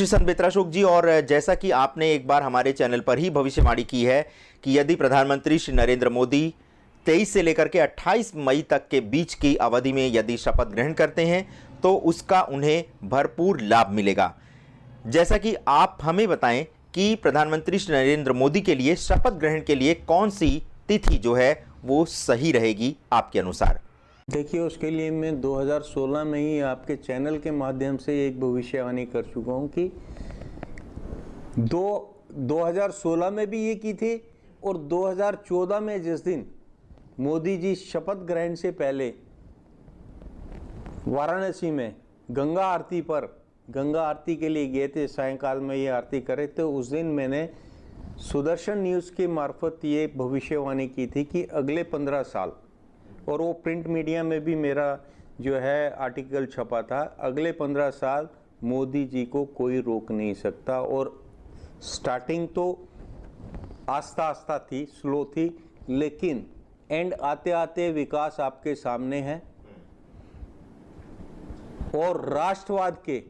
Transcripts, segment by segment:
संत बेत्राशोक जी, और जैसा कि आपने एक बार हमारे चैनल पर ही भविष्यवाणी की है कि यदि प्रधानमंत्री श्री नरेंद्र मोदी 23 से लेकर के 28 मई तक के बीच की अवधि में यदि शपथ ग्रहण करते हैं तो उसका उन्हें भरपूर लाभ मिलेगा। जैसा कि आप हमें बताएं कि प्रधानमंत्री श्री नरेंद्र मोदी के लिए शपथ ग्रहण के लिए कौन सी तिथि जो है वो सही रहेगी आपके अनुसार? देखिए, उसके लिए मैं 2016 में ही आपके चैनल के माध्यम से एक भविष्यवाणी कर चुका हूँ कि 2016 में भी ये की थी, और 2014 में जिस दिन मोदी जी शपथ ग्रहण से पहले वाराणसी में गंगा आरती के लिए गए थे, सायंकाल में ये आरती करे, तो उस दिन मैंने सुदर्शन न्यूज़ के मार्फत ये भविष्यवाणी की थी कि अगले 15 साल, और वो प्रिंट मीडिया में भी मेरा जो है आर्टिकल छपा था, अगले 15 साल मोदी जी को कोई रोक नहीं सकता। और स्टार्टिंग तो आस्ता आस्ता थी, स्लो थी, लेकिन एंड आते आते विकास आपके सामने है। और राष्ट्रवाद के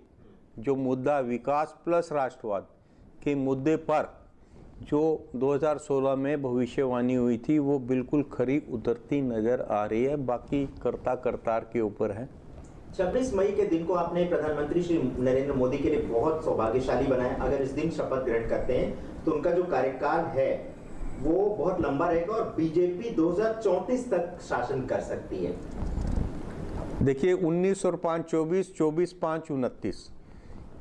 जो मुद्दा, विकास प्लस राष्ट्रवाद के मुद्दे पर जो 2016 में भविष्यवाणी हुई थी वो बिल्कुल खरी उतरती नजर आ रही है। बाकी कर्ता करतार के ऊपर है। 26 मई के दिन को आपने प्रधानमंत्री श्री नरेंद्र मोदी के लिए बहुत सौभाग्यशाली बनाया। अगर इस दिन शपथ ग्रहण करते हैं तो उनका जो कार्यकाल है वो बहुत लंबा रहेगा और बीजेपी 2034 तक शासन कर सकती है। देखिए, 19 और 5 24, 24 5 29,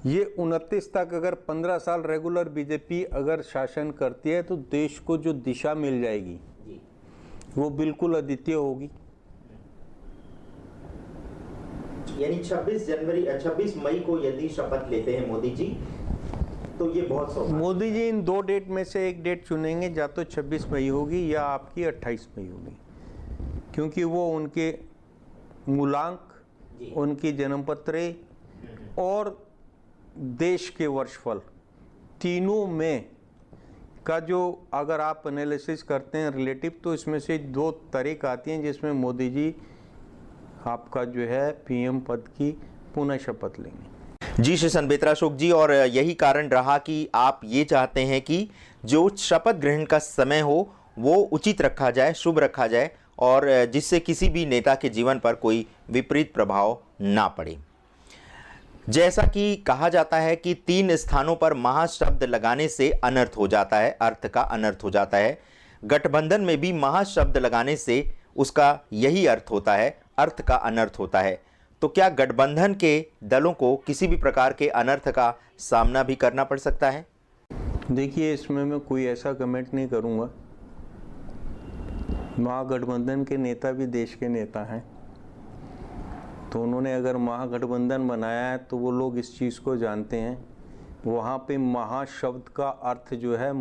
ये 29 तक अगर 15 साल रेगुलर बीजेपी अगर शासन करती है तो देश को जो दिशा मिल जाएगी वो बिल्कुल अद्वितीय होगी। यानी 26 मई को यदि शपथ लेते हैं मोदी जी तो ये बहुत मोदी जी इन 2 डेट में से एक डेट चुनेंगे, या तो 26 मई होगी या आपकी 28 मई होगी, क्योंकि वो उनके मूलांक, उनकी जन्मपत्र और देश के वर्षफल तीनों में का जो अगर आप एनालिसिस करते हैं रिलेटिव, तो इसमें से 2 तारीख आती हैं जिसमें मोदी जी आपका जो है पीएम पद की पुनः शपथ लेंगे। जी श्री संत बेत्राशोक जी, और यही कारण रहा कि आप ये चाहते हैं कि जो शपथ ग्रहण का समय हो वो उचित रखा जाए, शुभ रखा जाए, और जिससे किसी भी नेता के जीवन पर कोई विपरीत प्रभाव ना पड़े। जैसा कि कहा जाता है कि 3 स्थानों पर महाशब्द लगाने से अनर्थ हो जाता है, अर्थ का अनर्थ हो जाता है। गठबंधन में भी महाशब्द लगाने से उसका यही अर्थ होता है, अर्थ का अनर्थ होता है। तो क्या गठबंधन के दलों को किसी भी प्रकार के अनर्थ का सामना भी करना पड़ सकता है? देखिए, इसमें मैं कोई ऐसा कमेंट नहीं करूंगा। महागठबंधन के नेता भी देश के नेता हैं, तो उन्होंने अगर महागठबंधन बनाया है तो वो लोग इस चीज़ को जानते हैं। वहाँ पे महाशब्द का अर्थ जो है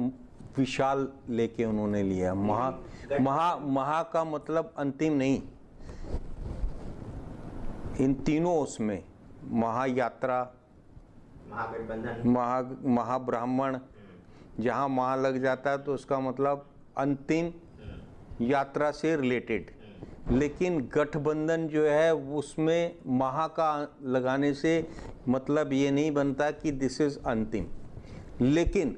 विशाल लेके उन्होंने लिया। महा का मतलब अंतिम नहीं, इन तीनों उसमें महायात्रा, महागठबंधन, महाब्राह्मण, जहाँ महा लग जाता है तो उसका मतलब अंतिम यात्रा से रिलेटेड। लेकिन गठबंधन जो है उसमें महा का लगाने से मतलब ये नहीं बनता कि दिस इज अंतिम, लेकिन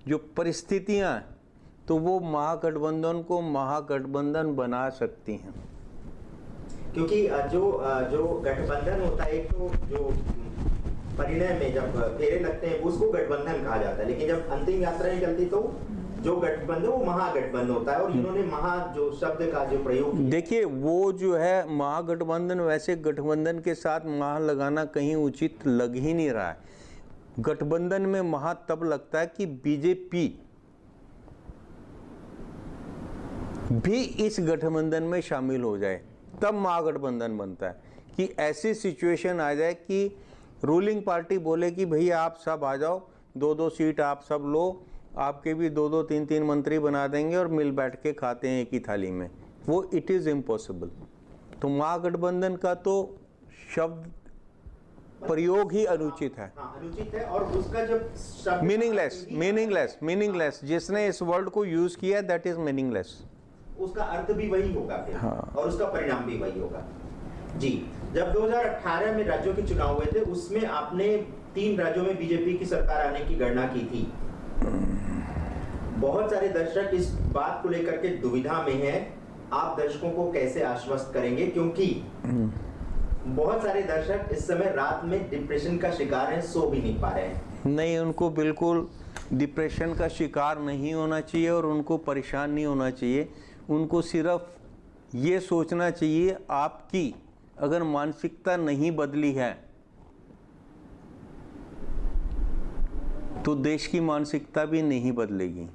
जो परिस्थितियां तो वो महागठबंधन को महागठबंधन बना सकती हैं। क्योंकि जो गठबंधन होता है, एक तो जो परिणय में जब फेरे लगते हैं उसको गठबंधन कहा जाता है, लेकिन जब अंतिम यात्रा निकलती तो जो गठबंधन वो महागठबंधन होता है। और इन्होंने महा जो शब्द का जो प्रयोग, देखिए वो जो है महागठबंधन, वैसे गठबंधन के साथ महा लगाना कहीं उचित लग ही नहीं रहा है। गठबंधन में महा तब लगता है कि बीजेपी भी इस गठबंधन में शामिल हो जाए, तब महागठबंधन बनता है। कि ऐसी सिचुएशन आ जाए कि रूलिंग पार्टी बोले कि भैया आप सब आ जाओ, 2-2 सीट आप सब लो, आपके भी 2-2 3-3 मंत्री बना देंगे और मिल बैठ के खाते हैं एक ही थाली में, वो इट इज इम्पॉसिबल। तो महागठबंधन का तो शब्द प्रयोग ही अनुचित है, अनुचित है। और उसका जब मीनिंगलेस जिसने इस वर्ड को यूज किया दैट इज मीनिंगलेस, उसका अर्थ भी वही होगा फिर। हाँ। और उसका परिणाम भी वही होगा। जी, जब 2018 में राज्यों के चुनाव हुए थे उसमें आपने 3 राज्यों में बीजेपी की सरकार आने की गणना की थी। बहुत सारे दर्शक इस बात को लेकर के दुविधा में हैं। आप दर्शकों को कैसे आश्वस्त करेंगे, क्योंकि बहुत सारे दर्शक इस समय रात में डिप्रेशन का शिकार हैं, सो भी नहीं पा रहे हैं। नहीं, उनको बिल्कुल डिप्रेशन का शिकार नहीं होना चाहिए और उनको परेशान नहीं होना चाहिए। उनको सिर्फ ये सोचना चाहिए, आपकी अगर मानसिकता नहीं बदली है तो देश की मानसिकता भी नहीं बदलेगी।